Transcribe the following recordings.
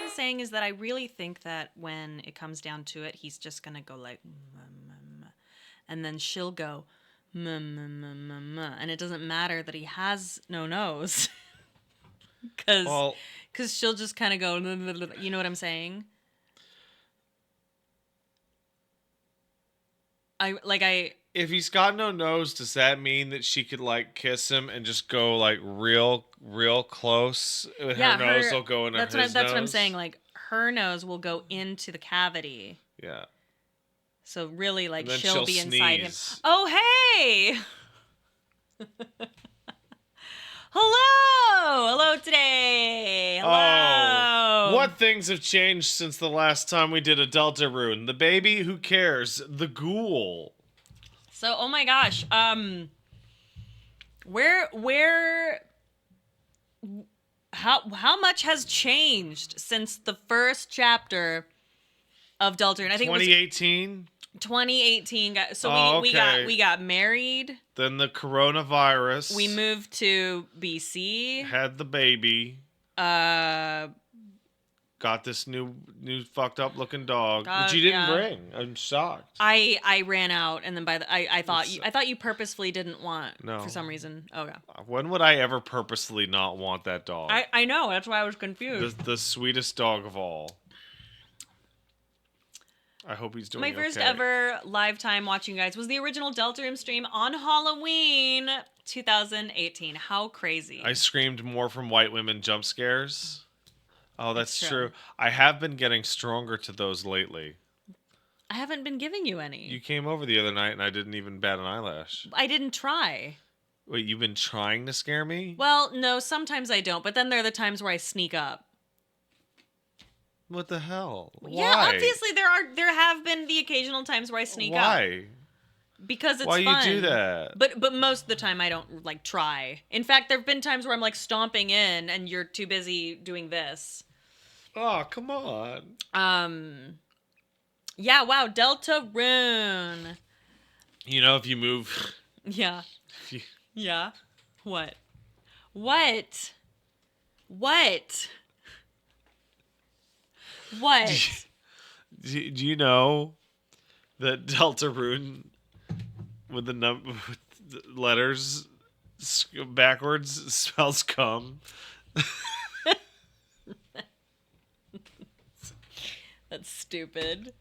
I'm saying is that I really think that when it comes down to it, he's just gonna go like, and then she'll go, and it doesn't matter that he has no nose, because she'll just kind of go, you know what I'm saying? If he's got no nose, does that mean that she could like kiss him and just go like real close? Her nose will go into his nose. That's what I'm saying. Like her nose will go into the cavity. Yeah. So really, like she'll be inside him. Sneeze. Oh hey! Hello today. Hello. Oh, what things have changed since the last time we did a Deltarune? The baby, who cares? The Ghoul. So, oh my gosh, how much has changed since the first chapter of Deltarune? I think 2018. 2018. So okay. we got married. Then the coronavirus. We moved to BC. Had the baby. Got this new fucked up looking dog, which you didn't bring. I'm shocked. I ran out, and then I thought you purposefully didn't want for some reason. Okay. When would I ever purposely not want that dog? I know, that's why I was confused. The sweetest dog of all. I hope he's doing okay. My first ever live time watching you guys was the original Deltarune stream on Halloween 2018. How crazy! I screamed more from white women jump scares. Oh, that's true. I have been getting stronger to those lately. I haven't been giving you any. You came over the other night and I didn't even bat an eyelash. I didn't try. Wait, you've been trying to scare me? Well, no, sometimes I don't, but then there are the times where I sneak up. What the hell? Why? Yeah, obviously there have been the occasional times where I sneak up. Why? Because it's fun. Why you do that? But most of the time I don't like try. In fact, there've been times where I'm like stomping in and you're too busy doing this. Oh, come on. Yeah, wow, Deltarune. You know, if you move... Yeah. Yeah. What? Do you know that Deltarune with the letters backwards spells cum? That's stupid.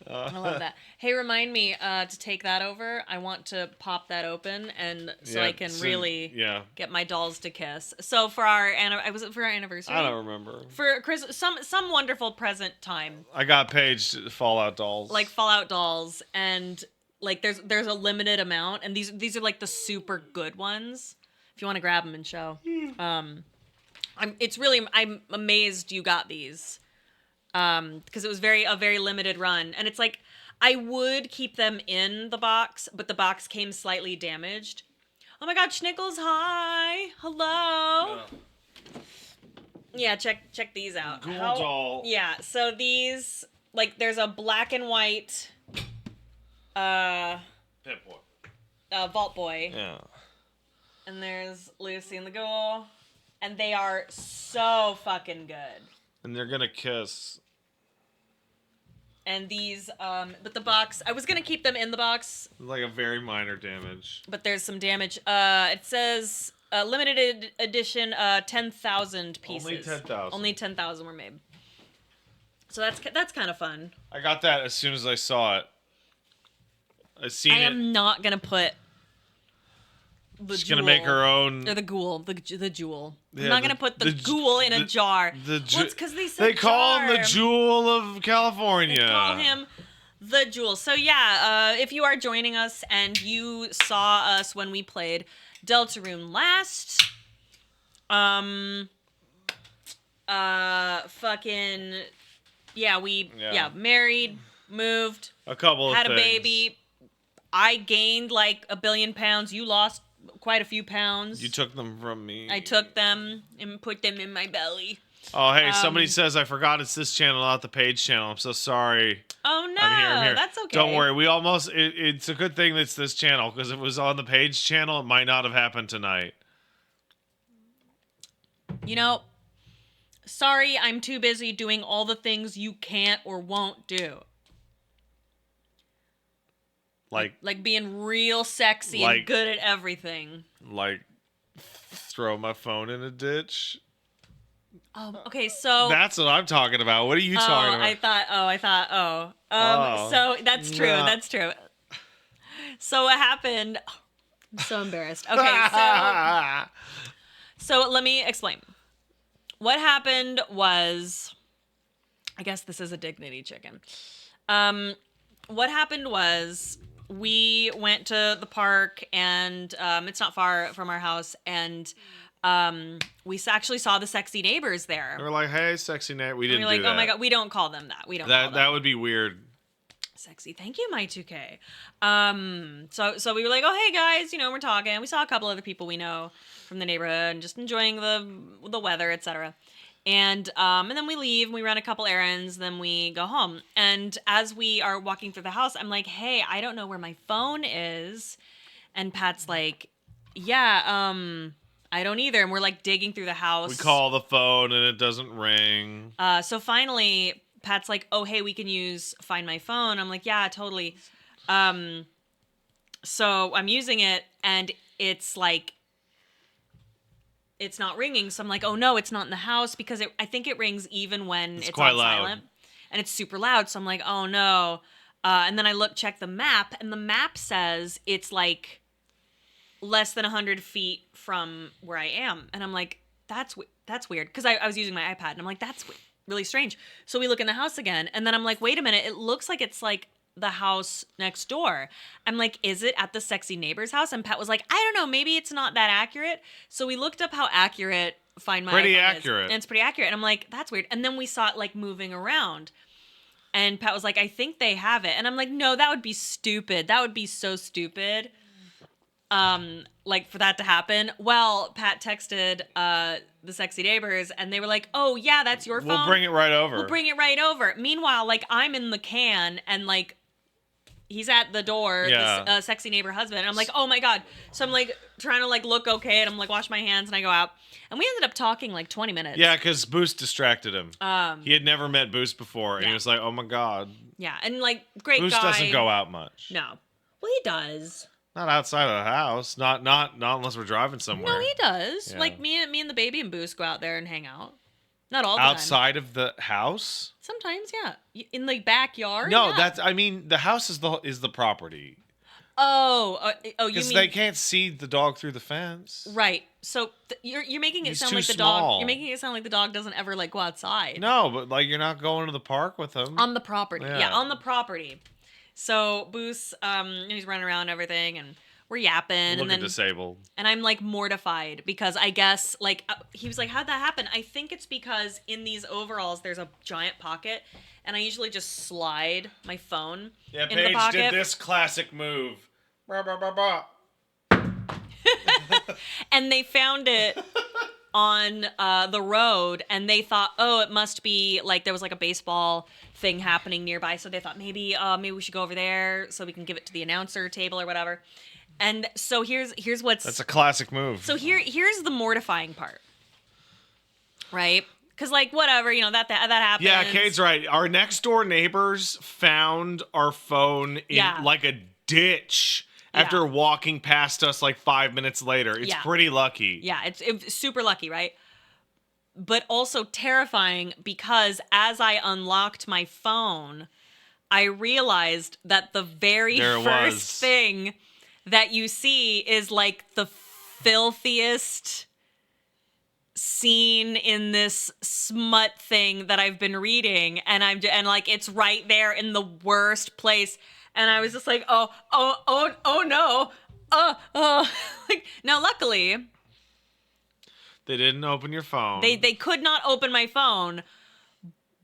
I love that. Hey, remind me to take that over. I want to pop that open, and so I can really get my dolls to kiss. So for our was it for our anniversary? I don't remember. For Chris, some wonderful present time. I got Paige Fallout dolls. Like Fallout dolls, and like there's a limited amount, and these are like the super good ones. If you want to grab them and show, I'm amazed you got these. Because it was a very limited run, and it's like I would keep them in the box, but the box came slightly damaged. Oh my God, Schnickles, hi, hello. Yeah, check these out. Ghoul doll. Yeah, so these there's a black and white, Pip Boy, Vault Boy. Yeah. And there's Lucy and the Ghoul, and they are so fucking good. And they're gonna kiss. And these, but the box, I was going to keep them in the box. Like a very minor damage. But there's some damage. It says, limited edition, 10,000 pieces. Only 10,000. Only 10,000 were made. So that's kind of fun. I got that as soon as I saw it. I am not going to put the She's going to make her own... Or the Ghoul, the jewel. Yeah, I'm not going to put the Ghoul in a jar. It's because they said They call him the Jewel of California. They call him the Jewel. So yeah, if you are joining us and you saw us when we played Deltarune last, married, moved, a couple of had things. A baby. I gained like 1 billion pounds. You lost quite a few pounds. You took them from me. I took them and put them in my belly. Oh, hey, somebody says I forgot it's this channel, not the Paige channel. I'm so sorry. Oh, no. I'm here. That's okay. Don't worry. We almost... it's a good thing it's this channel, because if it was on the Paige channel, it might not have happened tonight. sorry, I'm too busy doing all the things you can't or won't do. Like being real sexy and good at everything. Like throw my phone in a ditch. Okay, so that's what I'm talking about. What are you talking about? So that's true. Nah. That's true. So what happened? I'm so embarrassed. Okay, so let me explain. What happened was, I guess this is a dignity chicken. What happened was we went to the park, and it's not far from our house, and we actually saw the sexy neighbors there. They were like, "Hey, sexy neighbor." We didn't do that. Oh my god, we don't call them that. We don't. That would be weird. Sexy. Thank you, my 2K. So we were like, oh hey guys, we're talking. We saw a couple other people we know from the neighborhood and just enjoying the weather, etc. And then we leave and we run a couple errands, then we go home. And as we are walking through the house, I'm like, hey, I don't know where my phone is. And Pat's like, yeah, I don't either. And we're like digging through the house. We call the phone and it doesn't ring. So finally, Pat's like, oh, hey, we can use Find My Phone. I'm like, yeah, totally. So I'm using it and it's like, it's not ringing. So I'm like, oh no, it's not in the house, because I think it rings even when it's quite on loud. silent. And it's super loud. So I'm like, oh no. And then I check the map, and the map says it's like less than 100 feet from where I am. And I'm like, that's weird. Because I was using my iPad, and I'm like, that's really strange. So we look in the house again, and then I'm like, wait a minute, it looks like it's like the house next door. I'm like, is it at the sexy neighbor's house? And Pat was like, I don't know, maybe it's not that accurate. So we looked up how accurate Find My Pretty iPhone accurate. is, and it's pretty accurate. And I'm like, that's weird. And then we saw it like moving around, and Pat was like, I think they have it. And I'm like, no, that would be stupid. That would be so stupid. Like for that to happen. Well, Pat texted the sexy neighbors, and they were like, oh yeah, that's your phone. We'll bring it right over. We'll bring it right over. Meanwhile, like I'm in the can, and like he's at the door, this sexy neighbor husband. And I'm like, oh my God. So I'm like trying to like look okay, and I'm like wash my hands, and I go out. And we ended up talking like 20 minutes. Yeah, because Boost distracted him. He had never met Boost before, and he was like, oh my God. Yeah, and like great Boost guy. doesn't go out much. No. Well, he does. Not outside of the house. Not unless we're driving somewhere. No, he does. Yeah. Like me and the baby and Boost go out there and hang out. Not all the time. Outside of the house? Sometimes, yeah. In the backyard? No, yeah. the house is the property. Oh, you mean... Because they can't see the dog through the fence. Right. So you're making it sound like the small. dog... You're making it sound like the dog doesn't ever, like, go outside. No, but, like, you're not going to the park with him. On the property. Yeah, yeah on the property. So Boost, he's running around and everything, and we're yapping. Looking disabled. And I'm, like, mortified because I guess, like, he was like, how'd that happen? I think it's because in these overalls, there's a giant pocket, and I usually just slide my phone into the pocket. Paige did this classic move. Bah, bah, bah, bah. And they found it on the road, and they thought, oh, it must be, like, there was, like, a baseball thing happening nearby, so they thought maybe we should go over there so we can give it to the announcer table or whatever. And so here's what's... That's a classic move. So here's the mortifying part, right? Because, like, whatever, that happens. Yeah, Kate's right. Our next door neighbors found our phone in, like, a ditch after walking past us, like, 5 minutes later. It's pretty lucky. Yeah, it's super lucky, right? But also terrifying because as I unlocked my phone, I realized that the very first thing that you see is like the filthiest scene in this smut thing that I've been reading, and like it's right there in the worst place, and I was just like, oh no, like now luckily they didn't open your phone. They could not open my phone,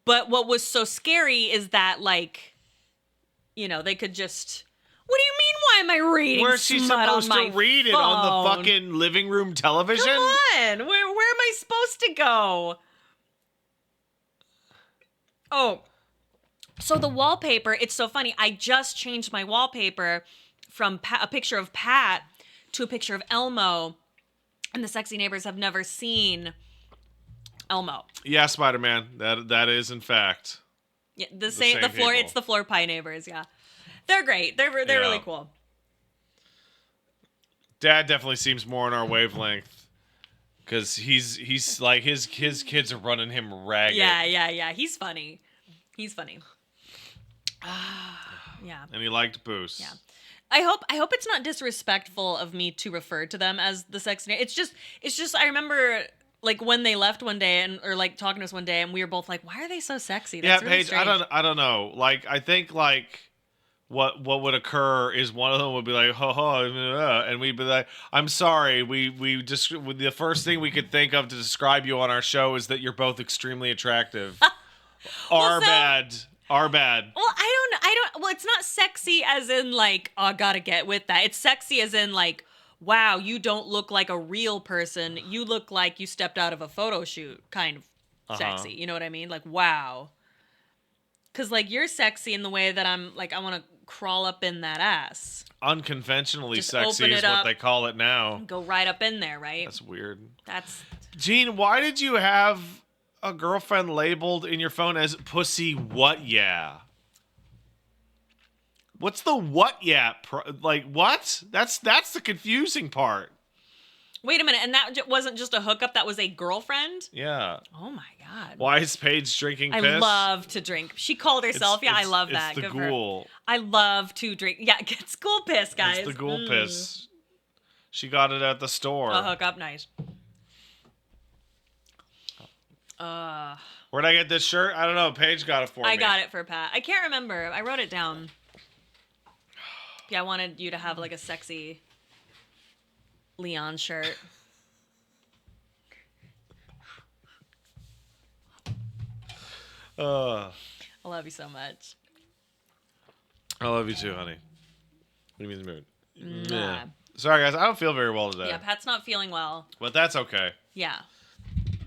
but what was so scary is that like, they could just. What do you mean? Why am I reading? Where's she supposed to read it on the fucking living room television? Come on, where am I supposed to go? Oh, so the wallpaper. It's so funny. I just changed my wallpaper from a picture of Pat to a picture of Elmo, and the sexy neighbors have never seen Elmo. Yeah, Spider-Man. That is in fact. Yeah, the floor. People. It's the floor pie neighbors. Yeah, they're great. They're really cool. Dad definitely seems more on our wavelength because he's like his kids are running him ragged. Yeah. He's funny. Yeah. And he liked Boost. Yeah. I hope it's not disrespectful of me to refer to them as the sexy. It's just I remember like when they left one day or like talking to us one day and we were both like, why are they so sexy? That's really Paige, strange. I don't know. Like I think like what would occur is one of them would be like ho ho and we'd be like, I'm sorry, we just the first thing we could think of to describe you on our show is that you're both extremely attractive. Bad. Well, I don't. Well, it's not sexy as in like, oh, gotta get with that. It's sexy as in like, wow, you don't look like a real person. You look like you stepped out of a photo shoot. Kind of sexy. You know what I mean? Like, wow. Because like you're sexy in the way that I'm like, I want to crawl up in that ass. Unconventionally just sexy is what they call it now. Go right up in there, right? That's weird. Gene, why did you have a girlfriend labeled in your phone as Pussy What Yeah? What's the what yeah? Like what? That's the confusing part. Wait a minute, and that wasn't just a hookup, that was a girlfriend? Yeah. Oh my god. Why is Paige drinking piss? I love to drink. She called herself. I love that. It's the Ghoul. I love to drink. Yeah, it's Ghoul piss, guys. It's the Ghoul piss. She got it at the store. A hookup, nice. Where'd I get this shirt? I don't know. Paige got it for me. I got it for Pat. I can't remember. I wrote it down. Yeah, I wanted you to have like a sexy Leon shirt. I love you so much. I love you too, honey. What do you mean the mood? Yeah. Sorry, guys. I don't feel very well today. Yeah, Pat's not feeling well. But that's okay. Yeah.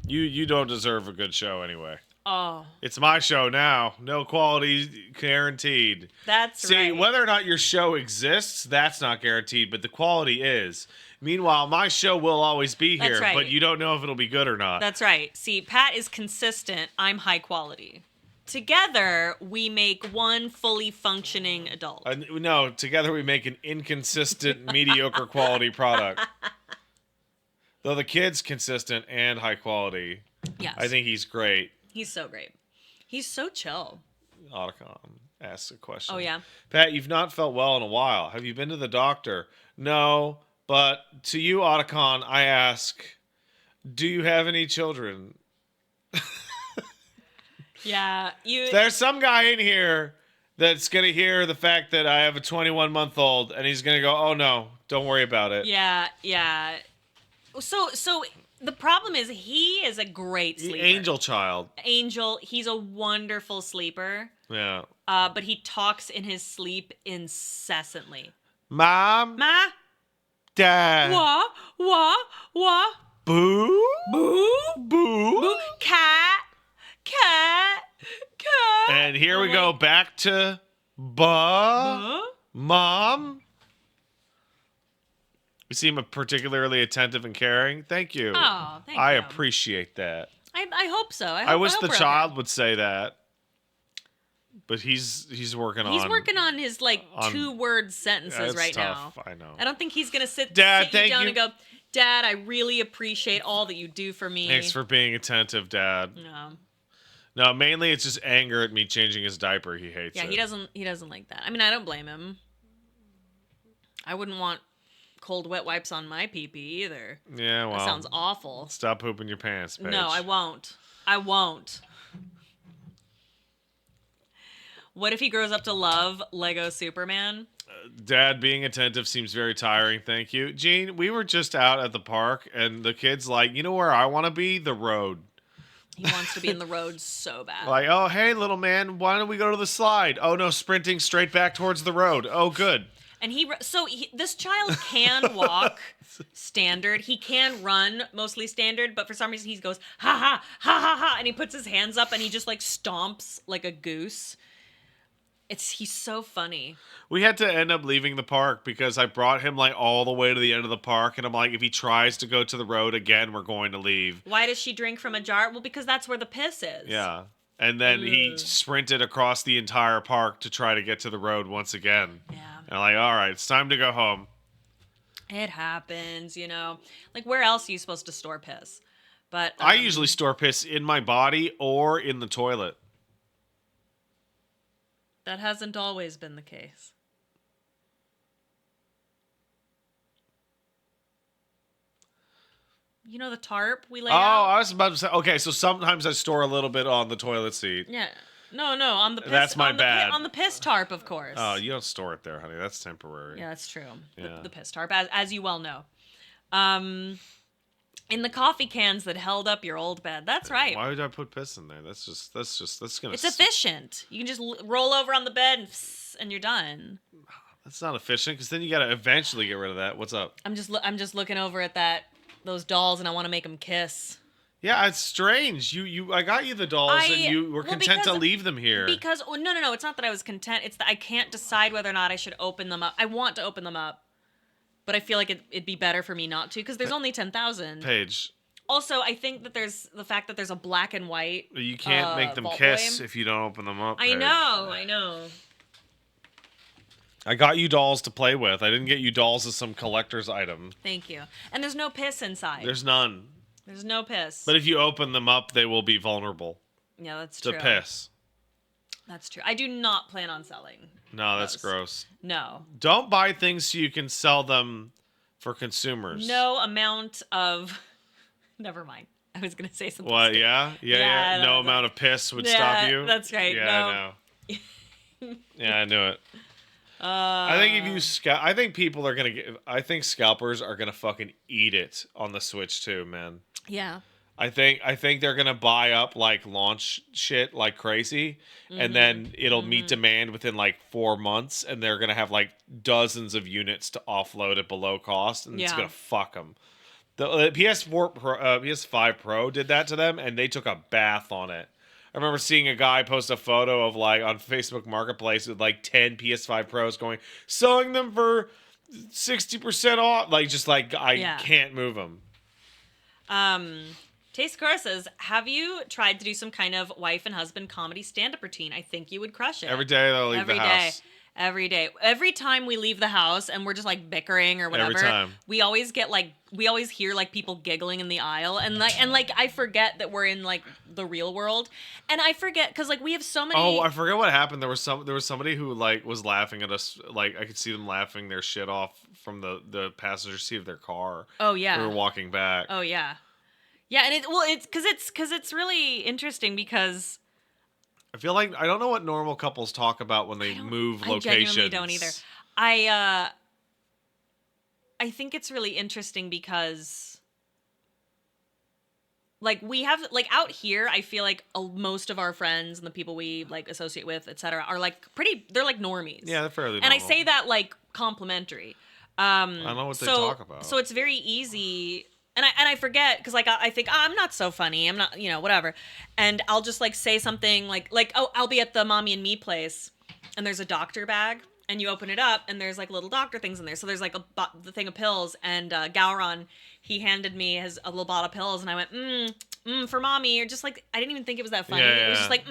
You don't deserve a good show anyway. Oh. It's my show now. No quality guaranteed. That's right. See, whether or not your show exists, that's not guaranteed, but the quality is. Meanwhile, my show will always be here, right. But you don't know if it'll be good or not. That's right. See, Pat is consistent. I'm high quality. Together, we make one fully functioning adult. No, together we make an inconsistent, mediocre quality product. Though the kid's consistent and high quality. Yes. I think he's great. He's so great. He's so chill. Otacon asks a question. Oh, yeah? Pat, you've not felt well in a while. Have you been to the doctor? No, but to you, Otacon, I ask, do you have any children? Yeah, There's some guy in here that's going to hear the fact that I have a 21-month-old, and he's going to go, oh, no, don't worry about it. Yeah. So the problem is he is a great sleeper. Angel child. Angel, he's a wonderful sleeper. Yeah. But he talks in his sleep incessantly. Mom? Ma? Dad? What? Boo? Boo? Cat? And here we go back to Mom? You seem particularly attentive and caring. Thank you. Oh, thank you. I appreciate that. I hope so. I wish the child would say that. But he's working on... He's working on his, two-word sentences right tough. Now. I know. I don't think he's going to sit you down and go, Dad, I really appreciate all that you do for me. Thanks for being attentive, Dad. No, mainly it's just anger at me changing his diaper. He hates it. Yeah, he doesn't like that. I mean, I don't blame him. I wouldn't want cold wet wipes on my pee-pee either. Yeah, well. That sounds awful. Stop pooping your pants, Paige. No, I won't. What if he grows up to love Lego Superman? Dad being attentive seems very tiring, thank you. Gene, we were just out at the park, and the kid's like, you know where I want to be? The road. He wants to be in the road so bad. Like, oh, hey, little man, why don't we go to the slide? Oh, no, sprinting straight back towards the road. Oh, good. And this child can walk standard. He can run mostly standard, but for some reason he goes, ha, ha, ha, ha, ha, and he puts his hands up and he just, stomps like a goose. He's so funny. We had to end up leaving the park because I brought him like all the way to the end of the park, and I'm like, if he tries to go to the road again, we're going to leave. Why does she drink from a jar? Well, because that's where the piss is. Yeah. And then he sprinted across the entire park to try to get to the road once again. Yeah. And I'm like, all right, it's time to go home. It happens, Like, where else are you supposed to store piss? But I usually store piss in my body or in the toilet. That hasn't always been the case. You know the tarp we laid out? Oh, I was about to say, okay, so sometimes I store a little bit on the toilet seat. Yeah. No, on the piss. That's my bad. On the piss tarp, of course. Oh, you don't store it there, honey. That's temporary. Yeah, that's true. Yeah. The piss tarp, as you well know. In the coffee cans that held up your old bed. That's right. Why would I put piss in there? That's gonna. It's efficient. You can just roll over on the bed and you're done. That's not efficient because then you gotta eventually get rid of that. What's up? I'm just looking over at those dolls and I want to make them kiss. Yeah, it's strange. I got you the dolls and you were content to leave them here. Because no, it's not that I was content. It's that I can't decide whether or not I should open them up. I want to open them up, but I feel like it'd be better for me not to because there's only 10,000. Paige. Also, I think that there's the fact that there's a black and white. You can't make them kiss if you don't open them up. Paige. I know. I got you dolls to play with. I didn't get you dolls as some collector's item. Thank you. And there's no piss inside. There's none. There's no piss. But if you open them up, they will be vulnerable. Yeah, that's true. To piss. That's true. I do not plan on selling. No, that's gross. No. Don't buy things so you can sell them for consumers. No amount of... Never mind. I was going to say something What, stupid. Yeah? No amount of piss would stop you? That's right. Yeah, no. I know. Yeah, I knew it. I think I think people are gonna I think scalpers are gonna fucking eat it on the Switch too, man. Yeah. I think they're gonna buy up like launch shit like crazy, and then it'll meet demand within like 4 months, and they're gonna have like dozens of units to offload at below cost, and it's gonna fuck them. The PS4 Pro, PS5 Pro did that to them, and they took a bath on it. I remember seeing a guy post a photo of like on Facebook Marketplace with like 10 PS5 Pros going, selling them for 60% off. Like, just like, I can't move them. Taste Cora says, have you tried to do some kind of wife and husband comedy stand-up routine? I think you would crush it. Every day they'll leave the house. Every day. Every time we leave the house and we're just like bickering or whatever, every time. we always hear like people giggling in the aisle and I forget that we're in like the real world. And I forget cuz like we have so many Oh, I forget what happened. There was somebody who like was laughing at us, like I could see them laughing their shit off from the passenger seat of their car. Oh yeah. We were walking back. Oh yeah. Yeah, and it's cuz it's really interesting because I feel like I don't know what normal couples talk about when they move locations. I genuinely don't either. I think it's really interesting because like we have like out here I feel like most of our friends and the people we like associate with, etc., are like they're like normies. Yeah, they're fairly normal. And I say that like complimentary. I don't know what they talk about. So it's very easy. And I forget because like I think I'm not so funny. I'm not, whatever. And I'll just like say something like oh, I'll be at the Mommy and Me place, and there's a doctor bag, and you open it up, and there's like little doctor things in there. So there's like the thing of pills, and Gowron, he handed me a little bottle of pills, and I went for mommy, or just like I didn't even think it was that funny. Yeah. It was just like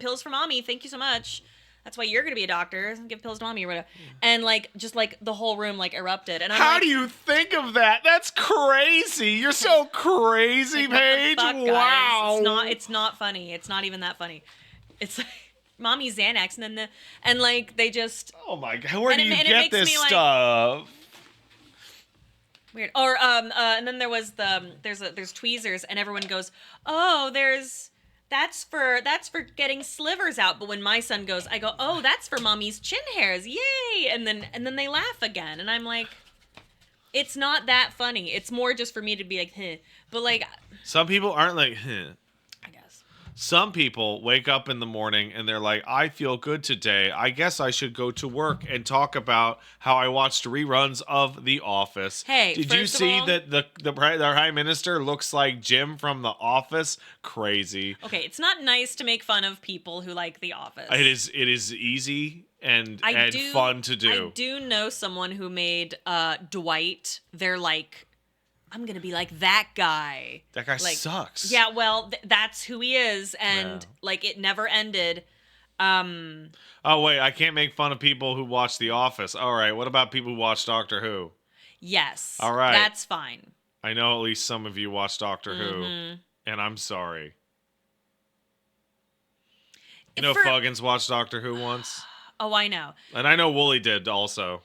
pills for mommy. Thank you so much. That's why you're gonna be a doctor. Give pills to mommy or whatever. And like just like the whole room like erupted. And how do you think of that? That's crazy. You're so crazy, like, Paige. Wow. It's not funny. It's not even that funny. It's like mommy Xanax, and like they just. Oh my god! Where do you get this stuff? Weird. Or and then there was there's tweezers, and everyone goes, oh, that's for getting slivers out. But when my son goes, I go, oh, that's for mommy's chin hairs. Yay. And then they laugh again. And I'm like, it's not that funny. It's more just for me to be like, huh. But like, some people aren't like, huh. I guess. Some people wake up in the morning and they're like, I feel good today. I guess I should go to work and talk about how I watched reruns of The Office. Hey, did you see that the Prime Minister looks like Jim from The Office? Crazy. Okay, it's not nice to make fun of people who like The Office. It is easy and fun to do. I do know someone who made Dwight their like, I'm going to be like that guy. That guy sucks. Yeah, well, that's who he is. And, like, it never ended. Oh, wait, I can't make fun of people who watch The Office. All right, what about people who watch Doctor Who? Yes. All right. That's fine. I know at least some of you watch Doctor Who, and I'm sorry. You know Fuggins watched Doctor Who once? Oh, I know. And I know Wooly did also.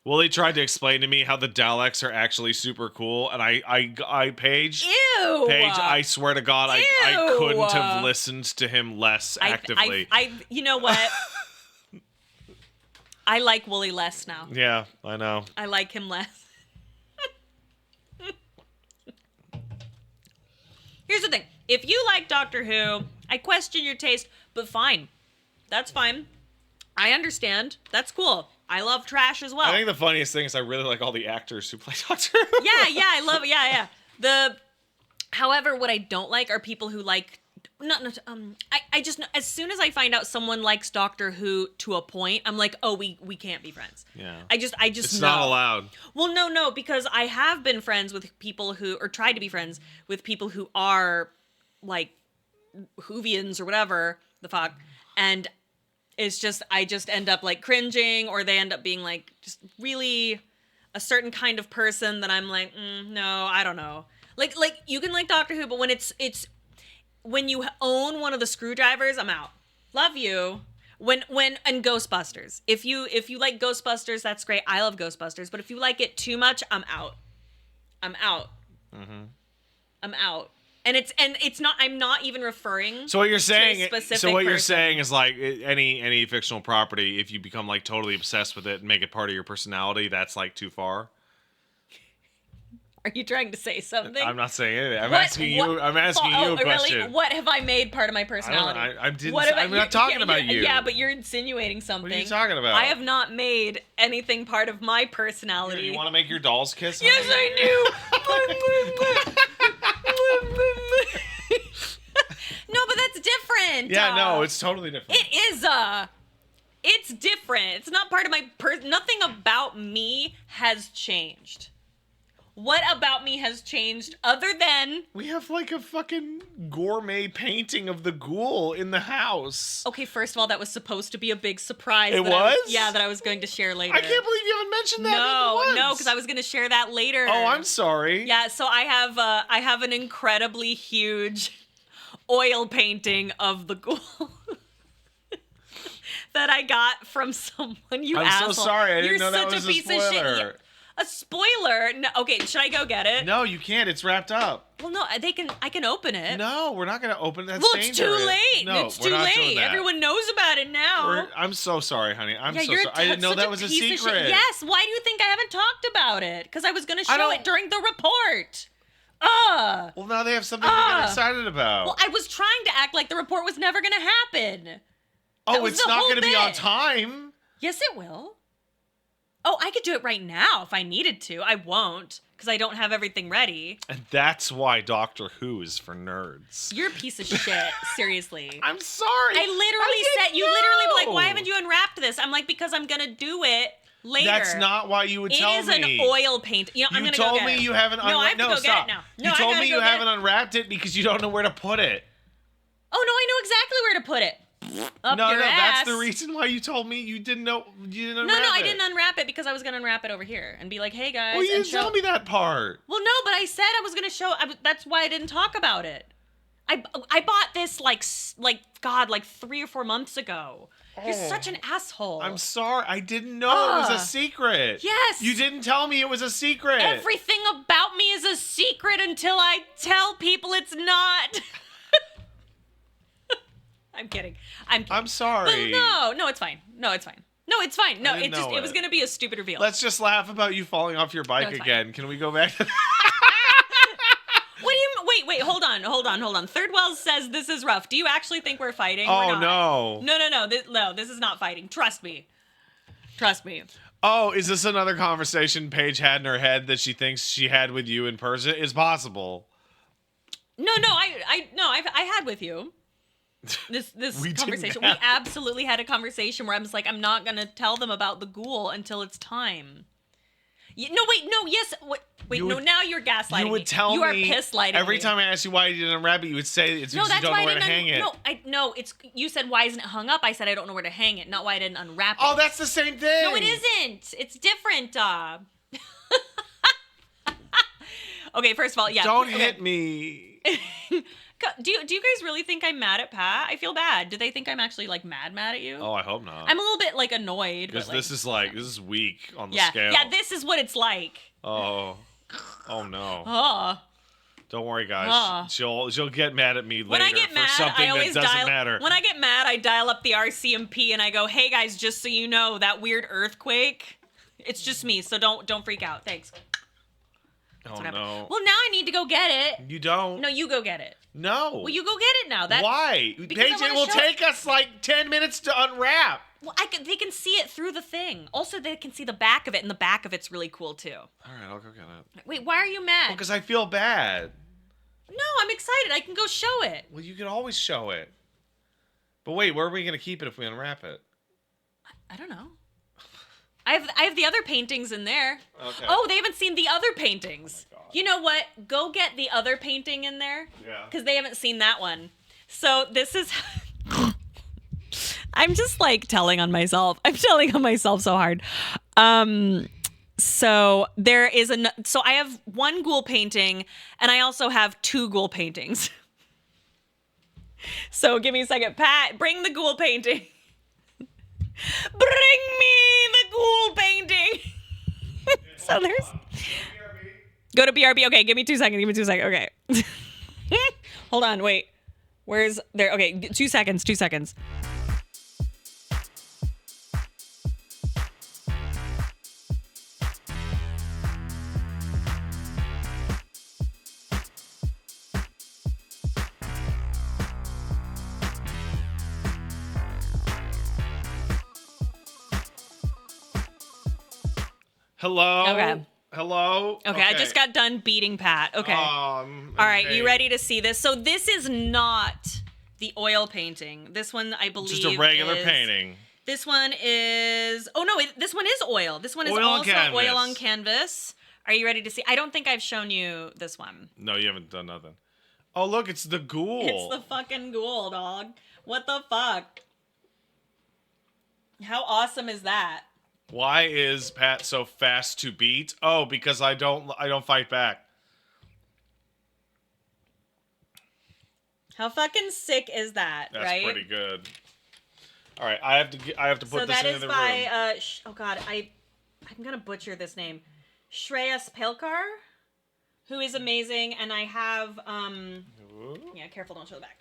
Wooly tried to explain to me how the Daleks are actually super cool, and Paige, Ew! Paige, I swear to God, I couldn't have listened to him less actively. You know what? I like Wooly less now. Yeah, I know. I like him less. Here's the thing. If you like Doctor Who, I question your taste, but fine. That's fine. I understand. That's cool. I love trash as well. I think the funniest thing is I really like all the actors who play Doctor Who. Yeah, I love it. Yeah. However, what I don't like are people who like I just as soon as I find out someone likes Doctor Who to a point, I'm like, oh, we can't be friends. Yeah. I just it's not allowed. Well, no, because I have been friends with people who, or tried to be friends with people who are like Whovians or whatever the fuck, and it's just, I just end up like cringing, or they end up being like just really a certain kind of person that I'm like, no, I don't know. Like you can like Doctor Who, but when it's when you own one of the screwdrivers, I'm out. Love you. And Ghostbusters. If you like Ghostbusters, that's great. I love Ghostbusters, but if you like it too much, I'm out. I'm out. I'm out. And it's not. I'm not even referring. So what you're saying? To a specific so what person. You're saying is like any fictional property. If you become like totally obsessed with it and make it part of your personality, that's like too far. Are you trying to say something? I'm not saying anything. I'm asking you a question. Really? What have I made part of my personality? I'm not talking about you. Yeah, but you're insinuating something. What are you talking about? I have not made anything part of my personality. Here, you want to make your dolls kiss? Yes, I do. No, but that's different. Yeah, no, it's totally different. It is. It's different. It's not part of my nothing about me has changed. What about me has changed other than... We have like a fucking gourmet painting of the Ghoul in the house. Okay, first of all, that was supposed to be a big surprise. It was? That I was going to share later. I can't believe you haven't mentioned that. No, because I was going to share that later. Oh, I'm sorry. Yeah, so I have an incredibly huge oil painting of the Ghoul. that I got from someone, you asshole. I'm so sorry. I didn't know that was a spoiler. Of shit. Yeah. A spoiler? No, okay, should I go get it? No, you can't. It's wrapped up. Well, no, I can open it. No, we're not going to open it. That's dangerous. It's too late. No, it's too late. Everyone knows about it now. I'm so sorry, honey. I'm so sorry. I didn't know that was a secret. Yes. Why do you think I haven't talked about it? Because I was going to show it during the report. Well, now they have something to get excited about. Well, I was trying to act like the report was never going to happen. Oh, it's not going to be on time. Yes, it will. Oh, I could do it right now if I needed to. I won't, because I don't have everything ready. And that's why Doctor Who is for nerds. You're a piece of shit. Seriously. I'm sorry. You literally were like, why haven't you unwrapped this? I'm like, because I'm going to do it later. That's not why you would tell me. It is an oil paint. I'm going to go get it. You told me you haven't unwrapped it. No, I have to go get it now. No, you told me you haven't unwrapped it because you don't know where to put it. Oh, no, I know exactly where to put it. Up no, your ass. That's the reason why you told me you didn't know. You didn't unwrap it. No, I didn't unwrap it because I was going to unwrap it over here and be like, hey, guys. Well, you didn't tell me that part. Well, no, but I said I was going to show. That's why I didn't talk about it. I bought this like 3 or 4 months ago. You're such an asshole. I'm sorry. I didn't know it was a secret. Yes. You didn't tell me it was a secret. Everything about me is a secret until I tell people it's not. I'm kidding. I'm sorry. But no, it's fine. No, it's fine. No, it was going to be a stupid reveal. Let's just laugh about you falling off your bike again. Can we go back to What do you... Wait, hold hold on. Third Wells says this is rough. Do you actually think we're fighting? Oh, we're not. no. No, this is not fighting. Trust me. Oh, is this another conversation Paige had in her head that she thinks she had with you in person? It's possible. No, I had with you. This conversation. We absolutely had a conversation where I was like, I'm not gonna tell them about the ghoul until it's time. Now you're gaslighting me. You would tell me. You are piss lighting every time I asked you why you didn't unwrap it, you would say it's because you don't know where to hang it. You said why isn't it hung up? I said I don't know where to hang it, not why I didn't unwrap it. Oh, that's the same thing. No, it isn't. It's different. Okay, first of all, yeah. Don't hit me. Do you guys really think I'm mad at Pat? I feel bad. Do they think I'm actually like mad at you? Oh, I hope not. I'm a little bit like annoyed. Because this is weak on the scale. Yeah, this is what it's like. Oh no. Don't worry, guys. She'll get mad at me later for something that doesn't matter. When I get mad, I dial up the RCMP and I go, "Hey guys, just so you know, that weird earthquake, it's just me, so don't freak out. Thanks." That's no. Well, now I need to go get it. You don't. No, you go get it. No. Well, you go get it now. Why? Paige, it will take us like 10 minutes to unwrap. Well, they can see it through the thing. Also, they can see the back of it, and the back of it's really cool, too. All right, I'll go get it. Wait, why are you mad? Well, because I feel bad. No, I'm excited. I can go show it. Well, you can always show it. But wait, where are we going to keep it if we unwrap it? I don't know. I have the other paintings in there. Okay. Oh, they haven't seen the other paintings. Oh my God. You know what? Go get the other painting in there. Yeah. Because they haven't seen that one. So this is... I'm just like telling on myself. I'm telling on myself so hard. So there is so I have one ghoul painting and I also have two ghoul paintings. So give me a second. Pat, bring the ghoul painting. Bring me the ghoul painting. So there's... Go to BRB. Okay, give me 2 seconds. Okay. Hold on, wait. Where's there? Okay, 2 seconds. Hello? Okay. Hello? Okay, I just got done beating Pat. Okay. All right, you ready to see this? So this is not the oil painting. This one, I believe, just a regular painting. This one is... Oh, no, this one is oil. This one is also oil on canvas. Are you ready to see? I don't think I've shown you this one. No, you haven't done nothing. Oh, look, it's the ghoul. It's the fucking ghoul, dog. What the fuck? How awesome is that? Why is Pat so fast to beat? Oh, because I don't fight back. How fucking sick is that? That's right? pretty good. All right, I have to put this into the room. So that is by oh god, I'm gonna butcher this name, Shreyas Pelkar, who is amazing, and I have yeah, careful, don't show the back.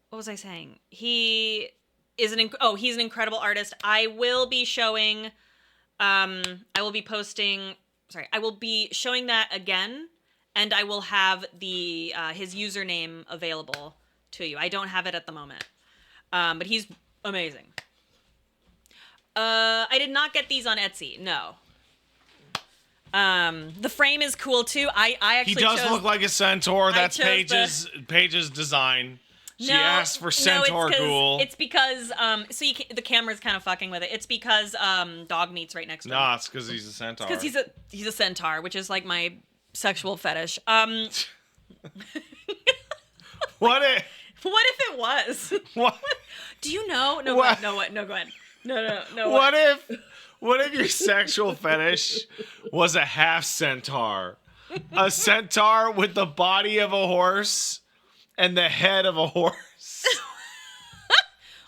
What was I saying? He is he's an incredible artist. I will be showing, I will be showing that again, and I will have his username available to you. I don't have it at the moment, but he's amazing. I did not get these on Etsy. No. The frame is cool too. I actually he does look like a centaur. That's Paige's design. She asked for centaur ghoul. It's because the camera's kind of fucking with it. It's because dog meat's right next to him. Nah, it's because he's a centaur. It's because he's a centaur, which is like my sexual fetish. What if it was? What? Do you know? No, what? Go ahead. No, go ahead. No. What if your sexual fetish was a half centaur? A centaur with the body of a horse and the head of a horse.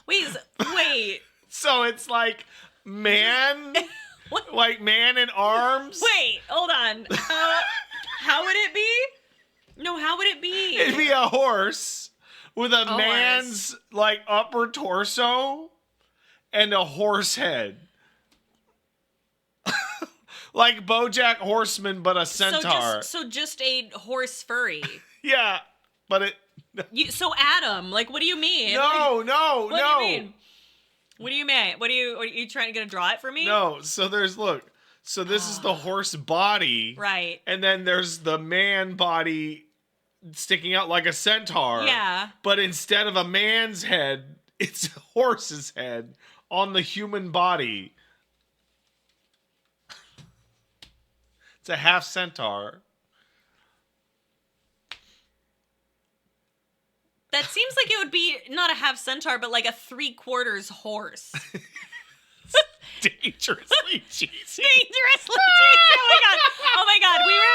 Wait. So it's like man, like man in arms. Wait, hold on. How would it be? No, how would it be? It'd be a horse with a man's like upper torso and a horse head. Like BoJack Horseman, but a centaur. So just a horse furry. Yeah, but it... So Adam, like, what do you mean? No. What do you mean? What do you mean? Are you trying to draw it for me? No, so there's, look. So this is the horse body. Right. And then there's the man body sticking out like a centaur. Yeah. But instead of a man's head, it's a horse's head on the human body. It's a half centaur. That seems like it would be not a half centaur, but like a 3/4 horse. Dangerously cheesy. Dangerously cheesy. Oh my god. We were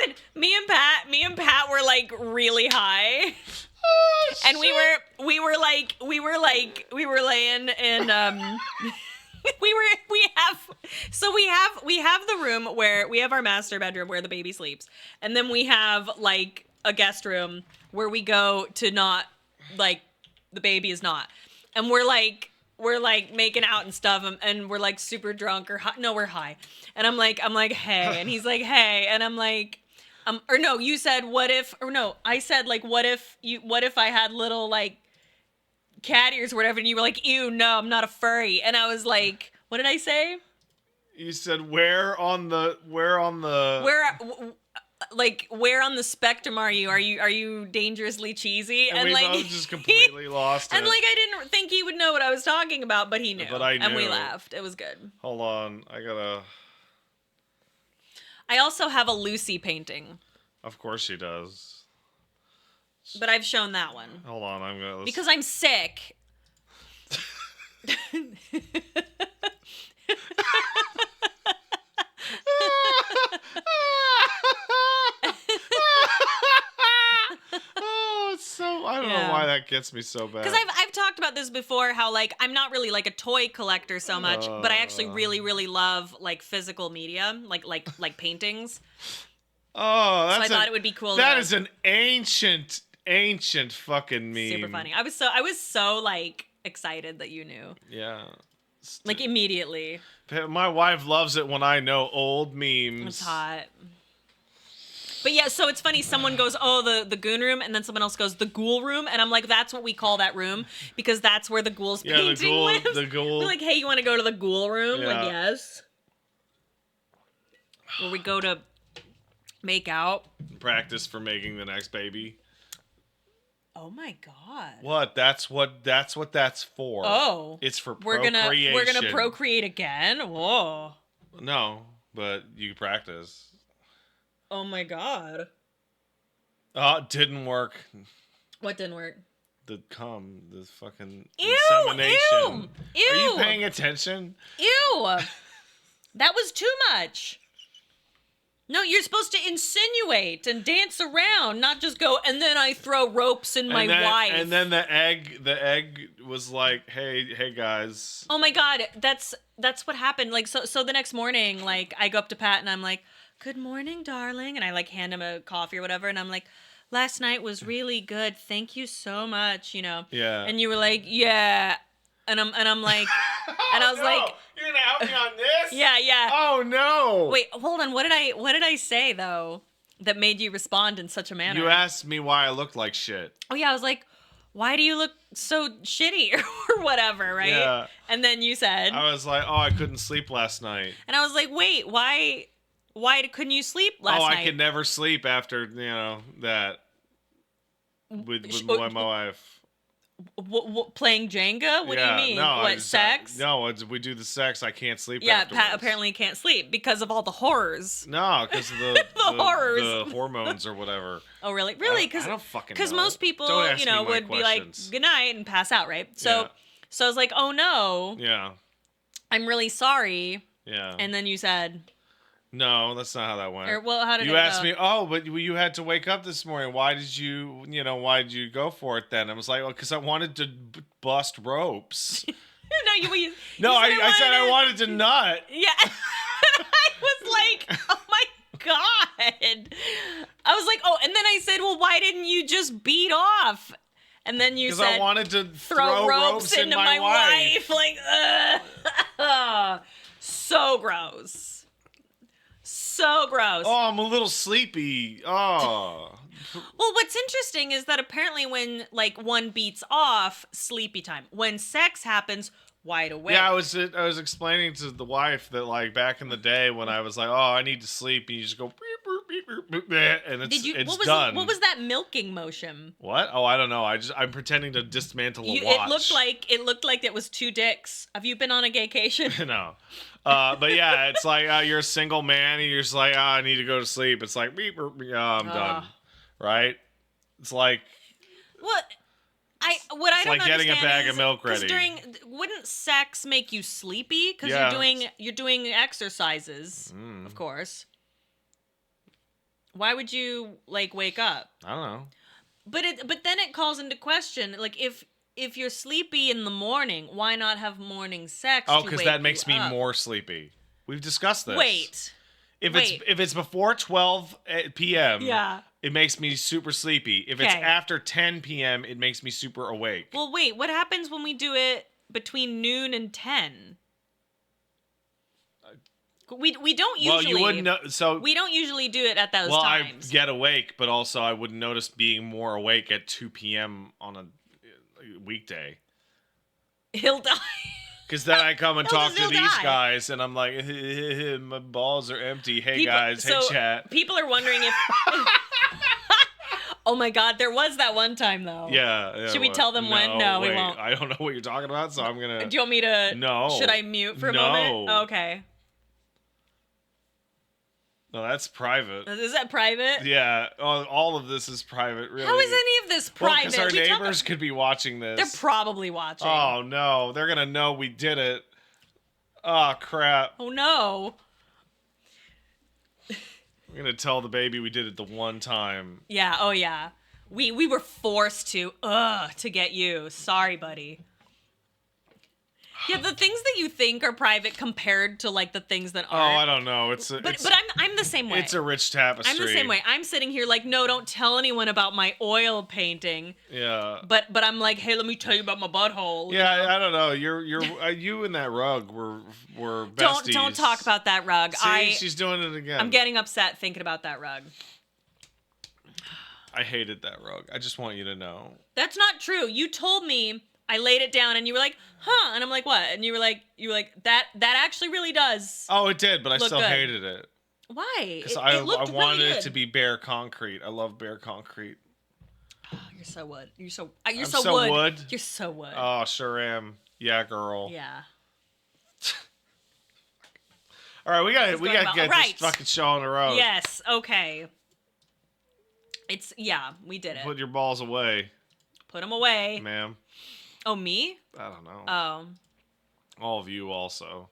listen. Me and Pat were like really high. Oh, and we were laying in we have the room where we have our master bedroom where the baby sleeps, and then we have like a guest room where we go to not like the baby is not, and we're like making out and stuff, and we're like super drunk or high. No, we're high, and I'm like hey, and he's like hey, and I'm like or no, you said what if, or no, I said like what if I had little like cat ears or whatever, and you were like, ew, no, I'm not a furry. And I was like, what did I say? You said where on the spectrum are you? Are you dangerously cheesy? And we both just completely lost it. And like I didn't think he would know what I was talking about, but he knew. But I knew. And we laughed. It was good. Hold on, I also have a Lucy painting. Of course she does. But I've shown that one. Hold on, because I'm sick. Oh, it's so... I don't know why that gets me so bad. Because I've talked about this before, how like I'm not really like a toy collector so much, but I actually really, really love like physical media, like paintings. Oh, that's so I thought it would be cool. That is an ancient fucking meme. Super funny. I was so like excited that you knew. Yeah. Like immediately. My wife loves it when I know old memes. It's hot. But yeah, so it's funny. Someone goes, "Oh, the goon room," and then someone else goes, "The ghoul room," and I'm like, "That's what we call that room because that's where the ghoul's painting lives." The ghoul. We're like, "Hey, you want to go to the ghoul room?" Yeah. Like, yes. Where we go to make out. Practice for making the next baby. Oh my god. What? That's what that's for. Oh. It's for procreation. We're gonna procreate again? Whoa. No, but you practice. Oh my god. Oh, it didn't work. What didn't work? The fucking insemination. Ew. Are you paying attention? Ew. That was too much. No, you're supposed to insinuate and dance around, not just go, and then I throw ropes in my wife. And then the egg was like, hey guys. Oh my god, that's what happened. Like so the next morning, like I go up to Pat and I'm like, "Good morning, darling," and I like hand him a coffee or whatever, and I'm like, "Last night was really good. Thank you so much," you know. Yeah. And you were like, "Yeah." And I'm like, and I was like, "You're gonna help me on this?" Yeah. Oh no! Wait, hold on. What did I say though that made you respond in such a manner? You asked me why I looked like shit. Oh yeah, I was like, "Why do you look so shitty?" or whatever, right? Yeah. And then you said, I was like, "Oh, I couldn't sleep last night." And I was like, "Wait, why couldn't you sleep last night?" I could never sleep after that with my wife. Playing Jenga? What do you mean? No, sex? No, we do the sex. I can't sleep. Yeah, afterwards. Pat apparently can't sleep because of all the horrors. No, because of the horrors, the hormones or whatever. Oh, really? Really? Because I don't fucking know. Because most people, would be like, "Good night," and pass out, right? So I was like, "Oh no." Yeah. I'm really sorry. Yeah. And then you said, "No, that's not how that went." How did you asked me? Oh, but you had to wake up this morning. Why did you go for it then? I was like, "Well, because I wanted to bust ropes." I said I wanted to nut. Yeah. I was like, "Oh my god!" I was like, "Oh," and then I said, "Well, why didn't you just beat off?" And then you said, because I wanted to throw ropes into my wife. Like, so gross. So gross. Oh, I'm a little sleepy. Oh. Well, what's interesting is that apparently when, like, one beats off, sleepy time. When sex happens, wide awake. Yeah, I was explaining to the wife that, like, back in the day when I was like, oh, I need to sleep, and you just go beep, beep, beep, beep, beep, and it's done. What was that milking motion? What? Oh, I don't know. I'm pretending to dismantle a watch. It looked like it was two dicks. Have you been on a gaycation? No. But yeah, it's like you're a single man and you're just like, I need to go to sleep. It's like, beep, beep, beep, I'm done. Right? It's like... What I don't like getting a bag of milk ready. Wouldn't sex make you sleepy? Because you're doing exercises, of course. Why would you, like, wake up? I don't know. But then it calls into question, like, if you're sleepy in the morning, why not have morning sex? Oh, because that makes me more sleepy. We've discussed this. Wait. If it's before 12 p.m., yeah, it makes me super sleepy. If it's after 10 p.m., it makes me super awake. Well, wait. What happens when we do it between noon and 10? We don't usually. Well, you wouldn't know. So we don't usually do it at those times. Well, I get awake, but also I wouldn't notice being more awake at 2 p.m. on a weekday. He'll die. Because then I come and talk to these guys, and I'm like, my balls are empty. Hey, guys. Hey, chat. People are wondering if... Oh, my God. There was that one time, though. Yeah. Should we tell them when? No, we won't. I don't know what you're talking about, so I'm going to... Do you want me to... No. Should I mute for a moment? Oh, okay. No, that's private. Is that private? Yeah. All of this is private, really. How is any of this private? Because our neighbors could be watching this. They're probably watching. Oh, no. They're going to know we did it. Oh, crap. Oh, no. We're going to tell the baby we did it the one time. Yeah. Oh, yeah. We were forced to get you. Sorry, buddy. Yeah, the things that you think are private compared to, like, the things that aren't. Oh, I don't know. But I'm the same way. It's a rich tapestry. I'm the same way. I'm sitting here like, no, don't tell anyone about my oil painting. Yeah. But I'm like, hey, let me tell you about my butthole. Yeah, you know? I don't know. You and that rug were besties. Don't talk about that rug. See, she's doing it again. I'm getting upset thinking about that rug. I hated that rug. I just want you to know. That's not true. You told me. I laid it down and you were like, huh? And I'm like, what? And you were like, that actually really does. Oh, it did, but I still hated it. Why? Because I wanted it to be bare concrete. I love bare concrete. Oh, you're so wood. You're so wood. You're so wood. Oh, sure am. Yeah, girl. Yeah. All right, we gotta get this fucking show on the road. Yes. Okay. We did it. Put your balls away. Put them away, ma'am. Oh, me? I don't know. Oh. All of you also.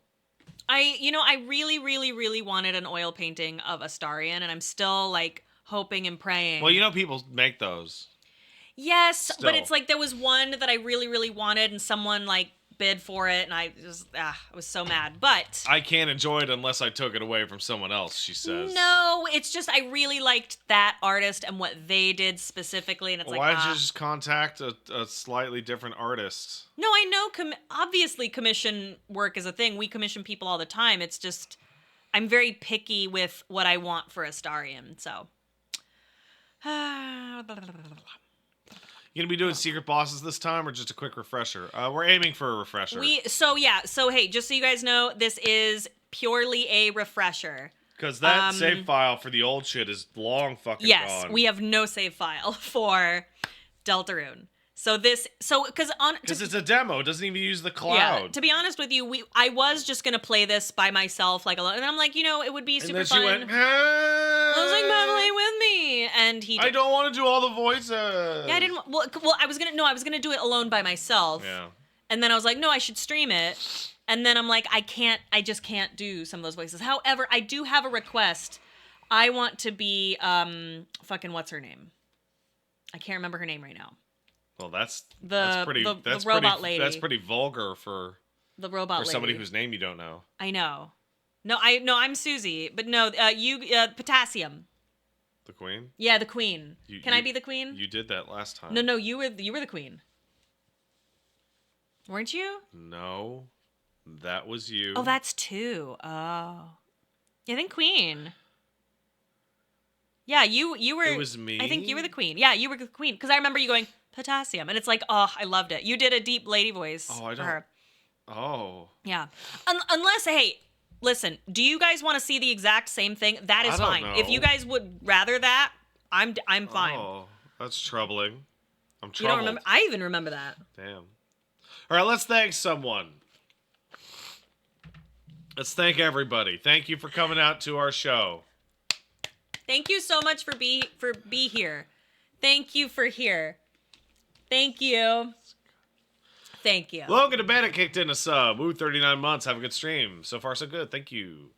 I really, really, really wanted an oil painting of Astarion, and I'm still, like, hoping and praying. Well, people make those. Yes, still. But it's like there was one that I really, really wanted, and someone, like, bid for it, and I was so mad. But I can't enjoy it unless I took it away from someone else, she says. No, it's just I really liked that artist and what they did specifically, and it's why did you just contact a slightly different artist? No, I know. Obviously, commission work is a thing. We commission people all the time. It's just I'm very picky with what I want for Astarion, so. You gonna be doing secret bosses this time, or just a quick refresher? We're aiming for a refresher. So hey, just so you guys know, this is purely a refresher. Because that save file for the old shit is long fucking gone. Yes, we have no save file for Deltarune. Because it's a demo, it doesn't even use the cloud. Yeah, to be honest with you, I was just gonna play this by myself, like alone, and I'm like, it would be super fun. Went, I was like, play with me, and he. I don't want to do all the voices. Yeah, I didn't. Well, I was gonna do it alone by myself. Yeah. And then I was like, no, I should stream it. And then I'm like, I just can't do some of those voices. However, I do have a request. I want to be fucking what's her name? I can't remember her name right now. Well, that's pretty robot lady. That's pretty vulgar for the robot lady. Somebody whose name you don't know. I know. No, I'm Susie, but no, you Potassium. The queen? Yeah, the queen. Can I be the queen? You did that last time. No, you were the queen. Weren't you? No. That was you. Oh, that's 2. Oh. Yeah, I think queen. Yeah, you were... It was me? I think you were the queen. Yeah, you were the queen. Because I remember you going, potassium. And it's like, oh, I loved it. You did a deep lady voice for her. Oh. Yeah. Unless, hey, listen, do you guys want to see the exact same thing? That is fine. Know. If you guys would rather that, I'm fine. Oh, that's troubling. I'm troubled. You don't remember? I even remember that. Damn. All right, let's thank someone. Let's thank everybody. Thank you for coming out to our show. Thank you so much for be here. Thank you for here. Thank you. Thank you. Logan Bennett kicked in a sub. Ooh, 39 months. Have a good stream. So far, so good. Thank you.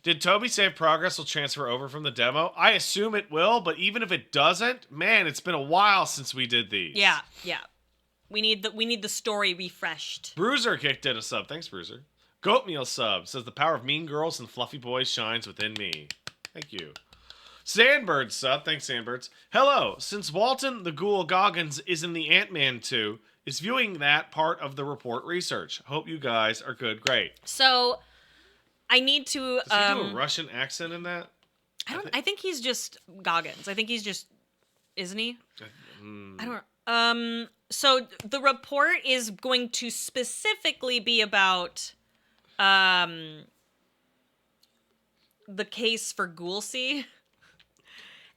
Did Toby say progress will transfer over from the demo? I assume it will, but even if it doesn't, man, it's been a while since we did these. Yeah. We need the story refreshed. Bruiser kicked in a sub. Thanks, Bruiser. Goatmeal sub says the power of mean girls and fluffy boys shines within me. Thank you. Sandbird sub. Thanks, Sandbirds. Hello. Since Walton the Ghoul Goggins is in the Ant-Man 2, is viewing that part of the report research. Hope you guys are good. Great. So, I need to... Does he do a Russian accent in that? I think he's just Goggins. I think he's just... Isn't he? I don't... So the report is going to specifically be about the case for Ghoulsey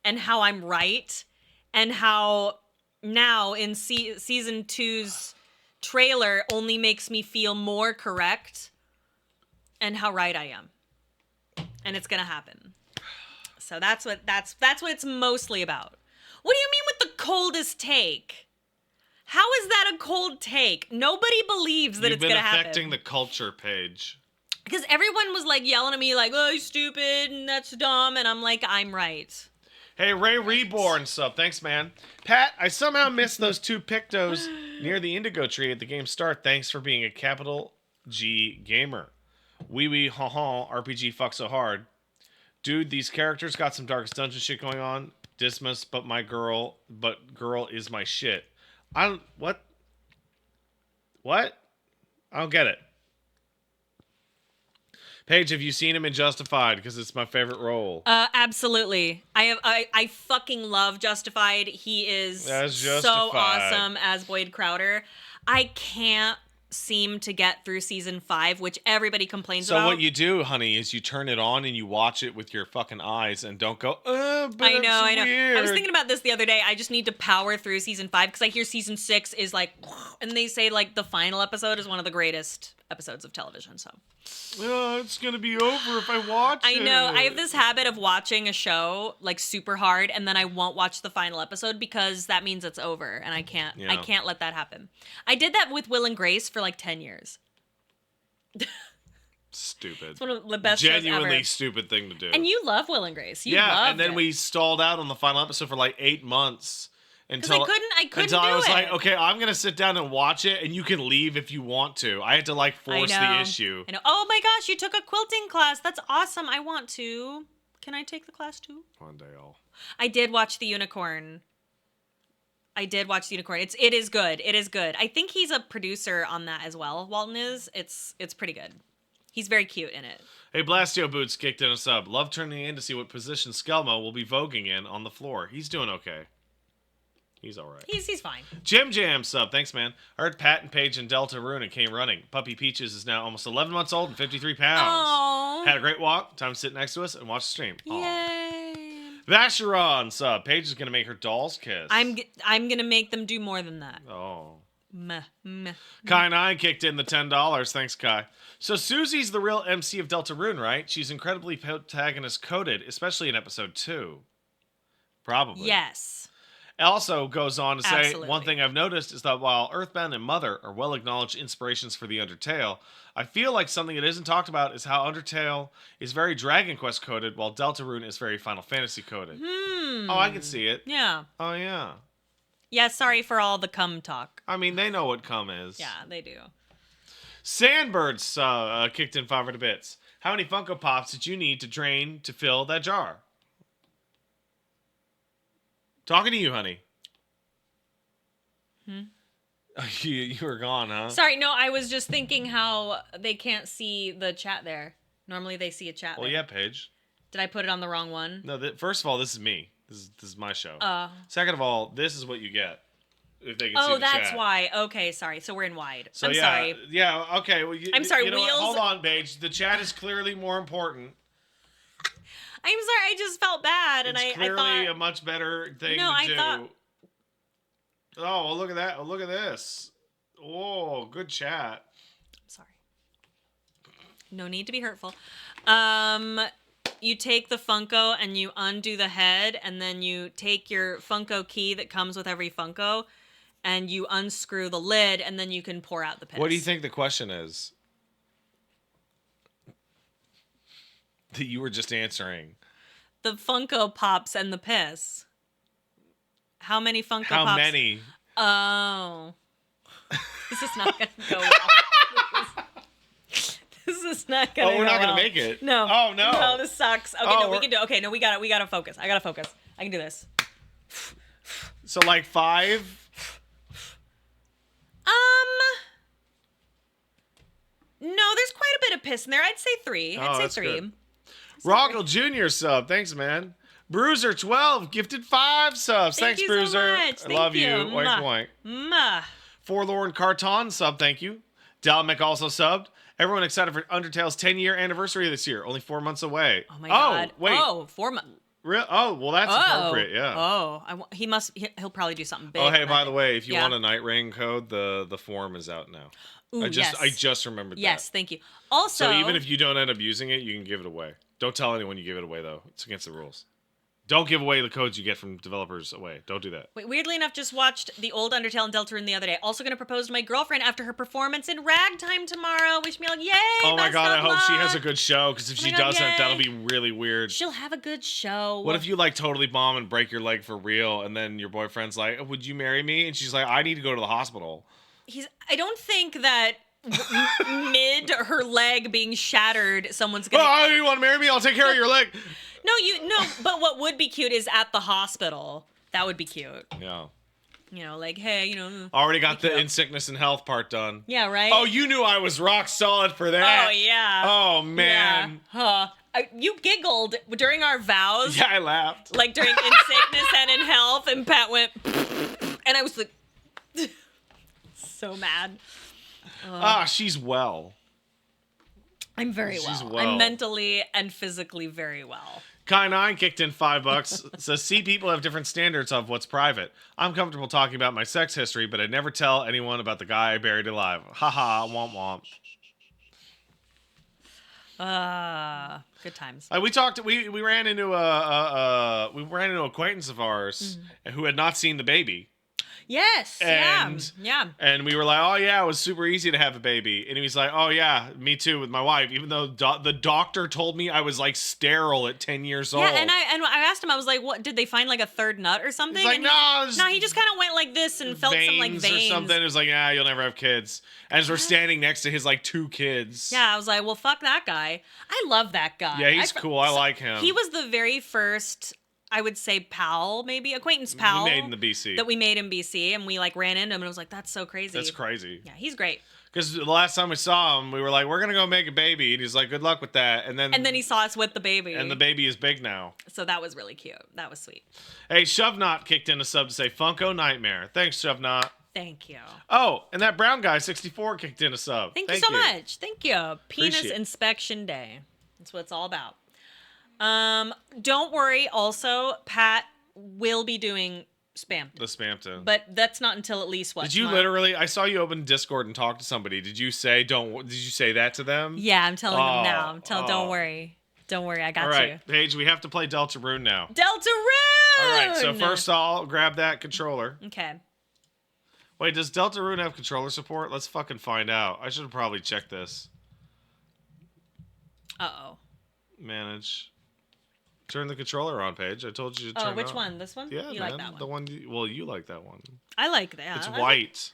and how I'm right and how now in season 2's trailer only makes me feel more correct and how right I am. And it's going to happen. So that's what it's mostly about. What do you mean with the coldest take? How is that a cold take? Nobody believes that it's going to happen. You've been affecting the culture, Paige. Because everyone was like yelling at me like, oh, you're stupid and that's dumb. And I'm like, I'm right. Hey, Ray Reborn sub. Thanks, man. Pat, I somehow missed those 2 pictos near the indigo tree at the game's start. Thanks for being a capital G gamer. Wee wee ha ha RPG fuck so hard. Dude, these characters got some Darkest Dungeon shit going on. Dismas, but girl is my shit. What? I don't get it. Paige, have you seen him in Justified? Because it's my favorite role. Absolutely. I fucking love Justified. He is so awesome as Boyd Crowder. I can't seem to get through season 5, which everybody complains about. So what you do, honey, is you turn it on and you watch it with your fucking eyes and don't go, but I know. Weird. I was thinking about this the other day. I just need to power through season 5 because I hear season 6 is like, and they say like the final episode is one of the greatest episodes of television. So it's gonna be over if I watch it. I know. I have this habit of watching a show like super hard and then I won't watch the final episode because that means it's over and I can't let that happen. I did that with Will and Grace for like 10 years. Stupid. It's one of the best genuinely shows ever. Stupid thing to do. And you love Will and Grace. And then we stalled out on the final episode for like 8 months. Until I couldn't I was like, okay, I'm gonna sit down and watch it, and you can leave if you want to. I had to like force the issue. I know. Oh my gosh, you took a quilting class. That's awesome. I want to. Can I take the class too? One day I did watch The Unicorn. It is good. It is good. I think he's a producer on that as well. Walton is. It's pretty good. He's very cute in it. Hey, Blastio Boots kicked in a sub. Love turning in to see what position Skelmo will be voguing in on the floor. He's doing okay. He's all right. He's fine. Jim Jam sub. Thanks, man. I heard Pat and Paige and Deltarune came running. Puppy Peaches is now almost 11 months old and 53 pounds. Aww. Had a great walk. Time to sit next to us and watch the stream. Yay. Vasheron sub. Paige is going to make her dolls kiss. I'm going to make them do more than that. Oh. Meh. Kai9 kicked in the $10. Thanks, Kai. So Susie's the real MC of Deltarune, right? She's incredibly protagonist coded, especially in episode 2. Probably. Yes. Also goes on to say, Absolutely. One thing I've noticed is that while Earthbound and Mother are well-acknowledged inspirations for the Undertale, I feel like something that isn't talked about is how Undertale is very Dragon Quest coded, while Deltarune is very Final Fantasy coded. Oh, I can see it. Yeah. Oh, yeah. Yeah, sorry for all the cum talk. I mean, they know what cum is. Yeah, they do. Sandbirds kicked in 500 bits. How many Funko Pops did you need to drain to fill that jar? Talking to you, honey. You were gone, huh? Sorry, no, I was just thinking how they can't see the chat there. Normally they see a chat there. Well, yeah, Paige. Did I put it on the wrong one? No, first of all, this is me. This is my show. Second of all, this is what you get if they can see the chat. Oh, that's why. Okay, sorry. So we're in wide. So, I'm sorry. Yeah, okay. Well, I'm sorry, Wheels. Hold on, Paige. The chat is clearly more important. I'm sorry. I just felt bad, and it's clearly a much better thing to do. Oh, well, look at that. Oh, look at this. Oh, good chat. I'm sorry. No need to be hurtful. You take the Funko and you undo the head, and then you take your Funko key that comes with every Funko, and you unscrew the lid, and then you can pour out the piss. What do you think the question is? That you were just answering. The Funko Pops and the piss. How many Funko Pops? How many? Oh. This is not going to go well. This is not going to go well. Oh, we're not going to make it. No. Oh, no. No, this sucks. Okay, no, we can do it. Okay, no, we got to focus. I got to focus. I can do this. So, like 5? No, there's quite a bit of piss in there. I'd say 3. I'd say 3. Roggle Jr. sub. Thanks, man. Bruiser12 gifted 5 subs. Thanks, Bruiser. So much. I love you. Oink, oink. Forlorn Carton sub. Thank you. Dalmec also subbed. Everyone excited for Undertale's 10-year anniversary this year. Only 4 months away. Oh, my God. Oh, wait. Oh, 4 months. Oh, well, that's appropriate, yeah. Oh, he'll probably do something big. Oh, hey, by the way, if you want a Night Rain code, the form is out now. Ooh, I just remembered that. Yes, thank you. Also, so even if you don't end up using it, you can give it away. Don't tell anyone you give it away, though. It's against the rules. Don't give away the codes you get from developers away. Don't do that. Wait, weirdly enough, just watched the old Undertale and Deltarune the other day. Also going to propose to my girlfriend after her performance in Ragtime tomorrow. Wish me luck. Yay! Oh my God, I hope she has a good good show, because if she doesn't, that'll be really weird. She'll have a good show. What if you like totally bomb and break your leg for real, and then your boyfriend's like, "Would you marry me?" And she's like, "I need to go to the hospital." I don't think that mid her leg being shattered, someone's gonna. Oh, you want to marry me? I'll take care of your leg. No, but what would be cute is at the hospital. That would be cute. Yeah. You know, like, hey, already got the in sickness and health part done. Yeah, right? Oh, you knew I was rock solid for that. Oh, yeah. Oh, man. Yeah. Huh. You giggled during our vows. Yeah, I laughed. Like during in sickness and in health, and Pat went, and I was like, so mad. She's well. I'm very well. I'm mentally and physically very well. Kai9 kicked in $5. Says, see, people have different standards of what's private. I'm comfortable talking about my sex history, but I'd never tell anyone about the guy I buried alive. Haha, womp womp. Good times. We ran into an acquaintance of ours who had not seen the baby. Yes. Yeah. And we were like, oh, yeah, it was super easy to have a baby. And he was like, oh, yeah, me too with my wife, even though the doctor told me I was like sterile at 10 years old. Yeah, and I asked him, I was like, what, did they find like a third nut or something? He's like, no, he just kind of went like this and felt some like veins or something. It was like, you'll never have kids. As we're standing next to his like 2 kids. Yeah, I was like, well, fuck that guy. I love that guy. Yeah, he's cool. I like him. He was the very first, I would say, acquaintance pal. We made in the BC. That we made in BC, and we like ran into him, and I was like, that's so crazy. That's crazy. Yeah, he's great. Because the last time we saw him, we were like, we're going to go make a baby. And he's like, good luck with that. And then he saw us with the baby. And the baby is big now. So that was really cute. That was sweet. Hey, Shovenot kicked in a sub to say, Funko Nightmare. Thanks, Shovenot. Thank you. Oh, and that brown guy, 64, kicked in a sub. Thank you so much. Thank you. Penis Inspection Day. That's what it's all about. Don't worry. Also, Pat will be doing Spam. The Spamton. But that's not until at least what? Did you literally? I saw you open Discord and talk to somebody. Did you say that to them? Yeah, I'm telling them now. Don't worry. Don't worry, I got you. All right, Paige, we have to play Deltarune now. Deltarune! All right, so first I'll grab that controller. Okay. Wait, does Deltarune have controller support? Let's fucking find out. I should have probably checked this. Uh-oh. Manage. Turn the controller on, Paige. I told you to turn it on. Oh, which one? This one? Yeah, you man. like that one? The one. You like that one. I like that. It's white.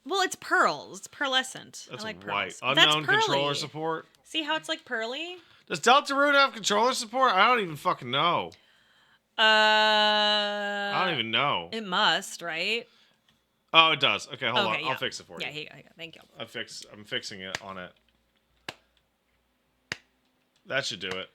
Well, it's pearls. It's pearlescent. That's I like white. Pearls. Unknown controller support. See how it's like pearly? Does Deltarune have controller support? I don't even fucking know. I don't even know. It must, right? Oh, it does. Okay, hold on. Yeah. I'll fix it for you. Yeah, here you go. Thank you. I'm fixing it on it. That should do it.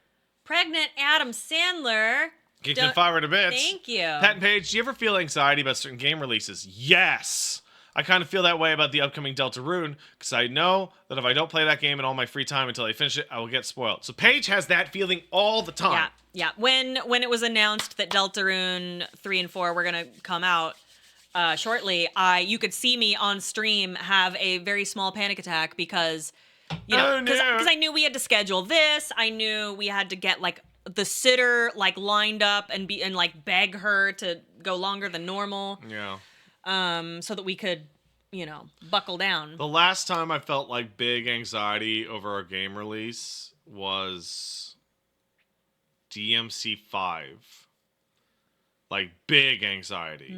Pregnant Adam Sandler. Geeks and Fiber to Bits. Thank you. Pat and Paige, do you ever feel anxiety about certain game releases? Yes. I kind of feel that way about the upcoming Deltarune, because I know that if I don't play that game in all my free time until I finish it, I will get spoiled. So Paige has that feeling all the time. Yeah. When it was announced that Deltarune 3 and 4 were going to come out shortly, you could see me on stream have a very small panic attack because, because I knew we had to schedule this. I knew we had to get like the sitter like lined up and like beg her to go longer than normal. Yeah. So that we could, buckle down. The last time I felt like big anxiety over a game release was DMC 5. Like big anxiety.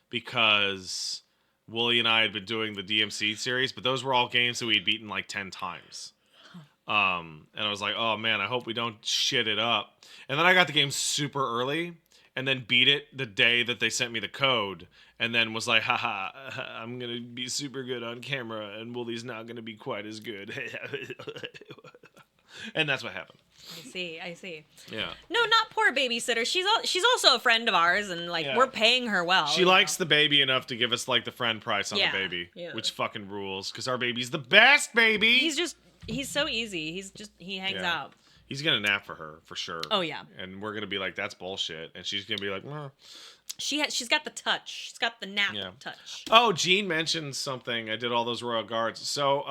Because Wooly and I had been doing the DMC series, but those were all games that we'd beaten like 10 times. And I was like, oh man, I hope we don't shit it up. And then I got the game super early and then beat it the day that they sent me the code. And then was like, haha, I'm going to be super good on camera and Wooly's not going to be quite as good. And that's what happened. I see. Yeah. No, not poor babysitter. She's also a friend of ours, and we're paying her well. She likes the baby enough to give us like the friend price on the baby, which fucking rules. Because our baby's the best baby. He's so easy. He hangs out. He's gonna nap for her for sure. Oh yeah. And we're gonna be like, that's bullshit, and she's gonna be like, well. She's got the touch. She's got the nap touch. Oh, Gene mentioned something. I did all those Royal Guards. So,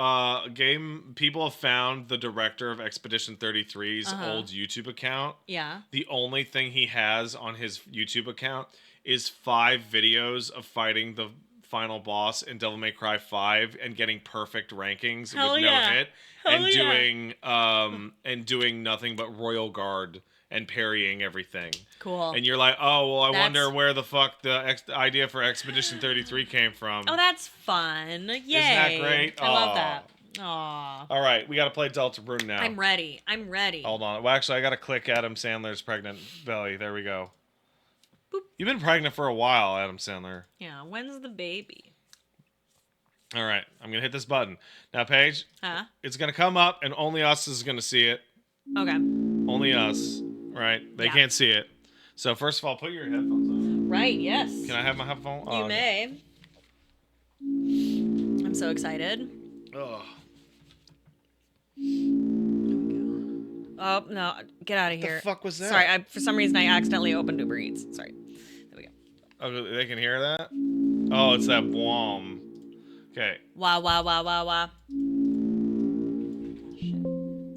people have found the director of Expedition 33's old YouTube account. Yeah. The only thing he has on his YouTube account is 5 videos of fighting the final boss in Devil May Cry 5 and getting perfect rankings with no hit, and doing nothing but Royal Guard and parrying everything. Cool. And you're like, oh, well, I wonder where the fuck the idea for Expedition 33 came from. Oh, that's fun. Yay. Isn't that great? I love that. Aww. All right, we got to play Deltarune now. I'm ready. Hold on. Well, actually, I got to click Adam Sandler's pregnant belly. There we go. Boop. You've been pregnant for a while, Adam Sandler. Yeah, when's the baby? All right, I'm going to hit this button. Now, Paige, it's going to come up, and only us is going to see it. Okay. Only us. Right? They can't see it. So first of all, put your headphones on. Right, yes. Can I have my headphones? You may. I'm so excited. Ugh. Oh, no. Get out of here. What the fuck was that? Sorry, for some reason I accidentally opened Uber Eats. Sorry. There we go. Oh, they can hear that? Oh, it's that boom. Okay. Wah.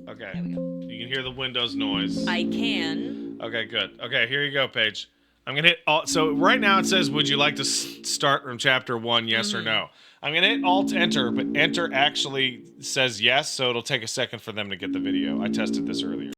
Okay. There we go. You can hear the Windows noise. I can. Okay, good. Okay, here you go, Paige. I'm going to hit Alt. So right now it says, would you like to start from chapter 1, yes or no? I'm going to hit Alt-Enter, but Enter actually says yes, so it'll take a second for them to get the video. I tested this earlier.